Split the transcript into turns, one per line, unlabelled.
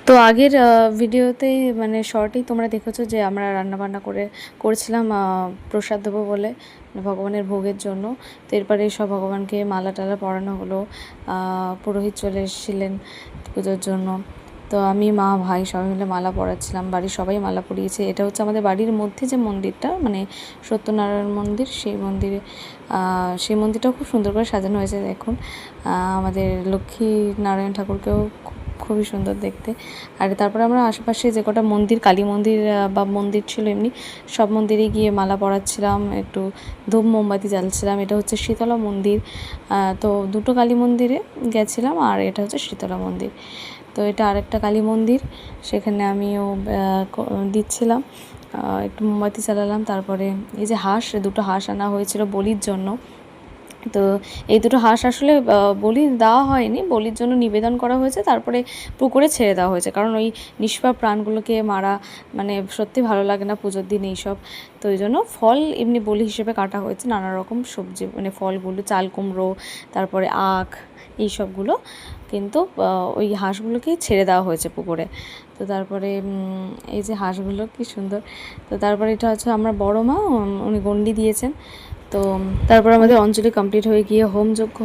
তো আগের ভিডিওতেই মানে শর্টেই তোমরা দেখেছো যে আমরা রান্নাবান্না করেছিলাম প্রসাদ দেবো বলে ভগবানের ভোগের জন্য। তো এরপরে সব ভগবানকে মালা টালা পরানো হলো, পুরোহিত চলে এসেছিলেন পুজোর জন্য। তো আমি, মা, ভাই সবাই মিলে মালা পরাচ্ছিলাম, বাড়ির সবাই মালা পরিয়েছে। এটা হচ্ছে আমাদের বাড়ির মধ্যে যে মন্দিরটা, মানে সত্যনারায়ণ মন্দির, সেই মন্দিরে সেই মন্দিরটাও খুব সুন্দর করে সাজানো হয়েছে। দেখুন আমাদের লক্ষ্মী নারায়ণ ঠাকুরকেও খুবই সুন্দর দেখতে। আর তারপরে আমরা আশেপাশে যে কটা মন্দির, কালী মন্দির বা মন্দির ছিল এমনি, সব মন্দিরে গিয়ে মালা পরাচ্ছিলাম, একটু ধূপ মোমবাতি জ্বালছিলাম। এটা হচ্ছে শীতলা মন্দির। তো দুটো কালী মন্দিরে গেছিলাম, আর এটা হচ্ছে শীতলা মন্দির। তো এটা আরেকটা কালী মন্দির, সেখানে আমিও দিচ্ছিলাম, একটু মোমবাতি জ্বালালাম। তারপরে এই যে দুটো হাঁস আনা হয়েছিল বলির জন্য। তো এই দুটো হাঁস আসলে বলি দেওয়া হয়নি, বলির জন্য নিবেদন করা হয়েছে, তারপরে পুকুরে ছেড়ে দেওয়া হয়েছে। কারণ ওই নিষ্পাপ প্রাণগুলোকে মারা মানে সত্যি ভালো লাগে না পুজোর দিন এইসব। তো ওই জন্য ফল এমনি বলি হিসেবে কাটা হয়েছে, নানা রকম সবজি মানে ফলগুলো, চাল কুমড়ো, তারপরে আখ, এই সবগুলো। কিন্তু ওই হাঁসগুলোকেই ছেড়ে দেওয়া হয়েছে পুকুরে। তো তারপরে এই যে হাঁসগুলো কি সুন্দর। তো তারপরে এটা হচ্ছে আমার বড় মা, উনি গণ্ডি দিয়েছেন। তো তারপর আমাদের অঞ্জলি কমপ্লিট হয়ে গিয়ে হোমযজ্ঞ